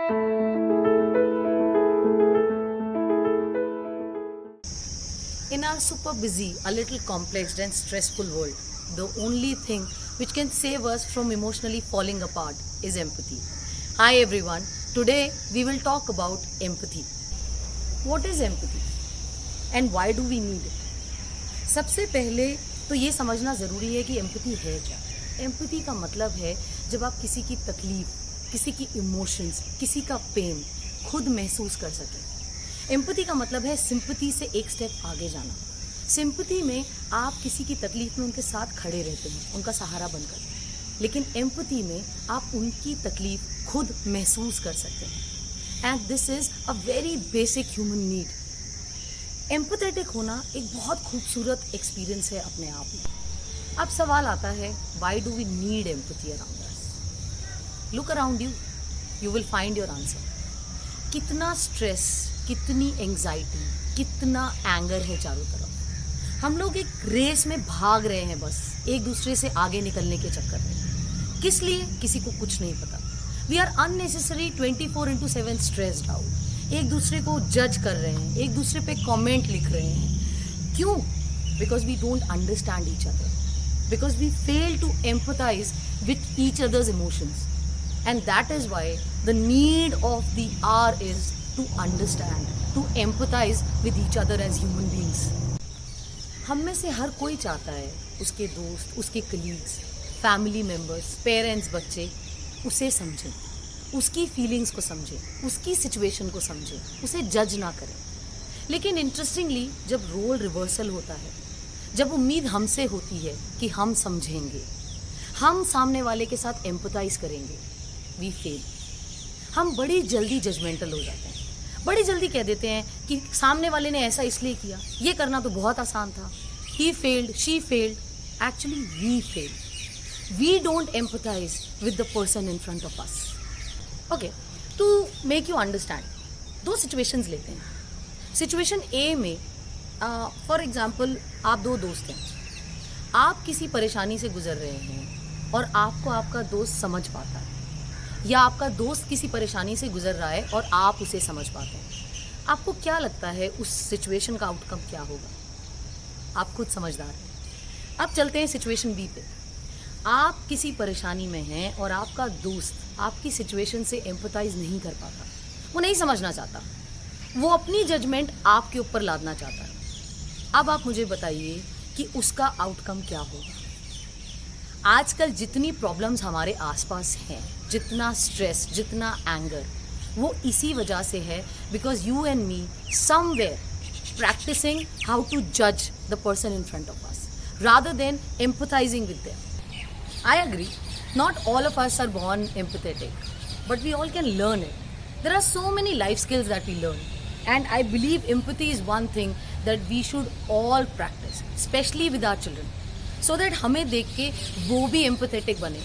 In our super busy, a little complex and stressful world, the only thing which can save us from emotionally falling apart is empathy. Hi everyone, today we will talk about empathy. What is empathy and why do we need it? सबसे पहले तो ये समझना ज़रूरी है कि empathy है क्या। एम्पैथी का मतलब है जब आप किसी की तकलीफ, किसी की इमोशंस, किसी का पेन खुद महसूस कर सकें। एम्पैथी का मतलब है सिंपैथी से एक स्टेप आगे जाना। सिंपैथी में आप किसी की तकलीफ में उनके साथ खड़े रहते हैं, उनका सहारा बनकर। लेकिन एम्पैथी में आप उनकी तकलीफ खुद महसूस कर सकते हैं। And this is a very basic human need. Empathetic होना एक बहुत खूबसूरत एक्सपीरियंस है अपने आप में। अब सवाल आता है, why do we need empathy around us? Look around you, you will find your answer. कितना स्ट्रेस, कितनी एंग्जाइटी, कितना एंगर है चारों तरफ। हम लोग एक रेस में भाग रहे हैं, बस एक दूसरे से आगे निकलने के चक्कर में। किस लिए? किसी को कुछ नहीं पता। We are unnecessary 24/7 stressed out. एक दूसरे को जज कर रहे हैं, एक दूसरे पे कमेंट लिख रहे हैं। क्यों? Because we don't understand each other, because we fail to empathise with each others emotions. And that is why the need of the hour is to understand, to empathize with each other as human beings. हम में से हर कोई चाहता है उसके दोस्त, उसके colleagues, family members, parents, बच्चे उसे समझें, उसकी फीलिंग्स को समझें, उसकी सिचुएशन को समझें, उसे जज ना करें। लेकिन इंटरेस्टिंगली जब रोल रिवर्सल होता है, जब उम्मीद हमसे होती है कि हम समझेंगे, हम सामने वाले के साथ एम्पथाइज करेंगे, वी फेल। हम बड़ी जल्दी जजमेंटल हो जाते हैं, बड़ी जल्दी कह देते हैं कि सामने वाले ने ऐसा इसलिए किया, ये करना तो बहुत आसान था। He failed, she failed, actually we failed. We don't empathize with the person in front of us. Okay, to make you understand, दो सिचुएशंस लेते हैं। सिचुएशन ए में फॉर एग्जाम्पल आप दो दोस्त हैं, आप किसी परेशानी से गुजर रहे हैं और आपको आपका दोस्त समझ पाता है, या आपका दोस्त किसी परेशानी से गुजर रहा है और आप उसे समझ पाते हैं। आपको क्या लगता है उस सिचुएशन का आउटकम क्या होगा? आप खुद समझदार हैं। अब चलते हैं सिचुएशन बी पे। आप किसी परेशानी में हैं और आपका दोस्त आपकी सिचुएशन से एम्पथाइज नहीं कर पाता, वो नहीं समझना चाहता, वो अपनी जजमेंट आपके ऊपर लादना चाहता है। अब आप मुझे बताइए कि उसका आउटकम क्या होगा? आजकल जितनी प्रॉब्लम्स हमारे आसपास हैं, जितना स्ट्रेस, जितना एंगर, वो इसी वजह से है because you and me somewhere practicing how to जज the person in front of us rather than empathizing with them. I agree, not all of us are born empathetic, but we all can learn it. There are so many life skills that we learn, and I believe empathy is one thing that we should all practice, especially with our children, so that हमें देख के वो भी empathetic बने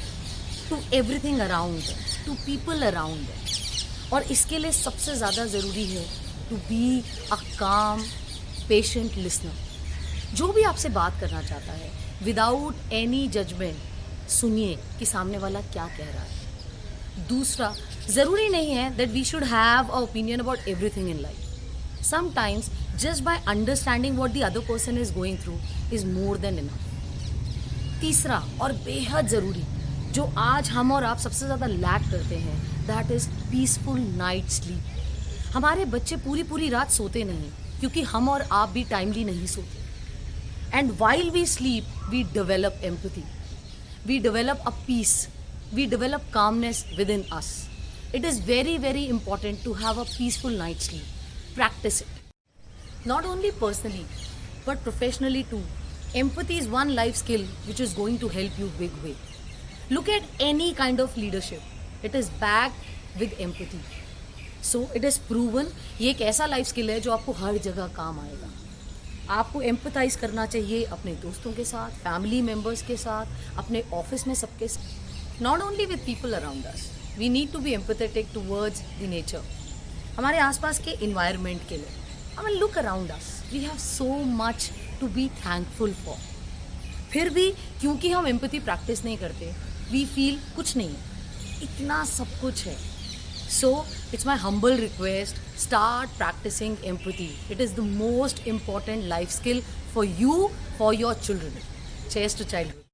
to everything around them, to people around them. और इसके लिए सबसे ज़्यादा ज़रूरी है to be a calm, patient listener. जो भी आपसे बात करना चाहता है without any judgment, सुनिए कि सामने वाला क्या कह रहा है। दूसरा, ज़रूरी नहीं है that we should have an opinion about everything in life. Sometimes just by understanding what the other person is going through is more than enough. तीसरा और बेहद ज़रूरी, जो आज हम और आप सबसे ज़्यादा लैक करते हैं, that is peaceful night sleep. हमारे बच्चे पूरी पूरी रात सोते नहीं क्योंकि हम और आप भी टाइमली नहीं सोते। And while we sleep we develop empathy, we develop a peace, we develop calmness within us. It is very very important to have a peaceful night sleep. Practice it, not only personally but professionally too. Empathy is one life skill which is going to help you big way. Look at any kind of leadership. It is backed with empathy. So it is proven ये एक ऐसा life skill है जो आपको हर जगह काम आएगा। आपको empathize करना चाहिए अपने दोस्तों के साथ, family members के साथ, अपने office में सबके साथ। Not only with people around us. We need to be empathetic towards the nature. हमारे आसपास के environment के लिए। I mean, look around us. We have so much to be thankful for. फिर भी क्योंकि हम एम्पैथी प्रैक्टिस नहीं करते, वी फील कुछ नहीं, इतना सब कुछ है। So, it's my humble request, start practicing empathy. It is the most important life skill for you, for your children. Cheers to childhood.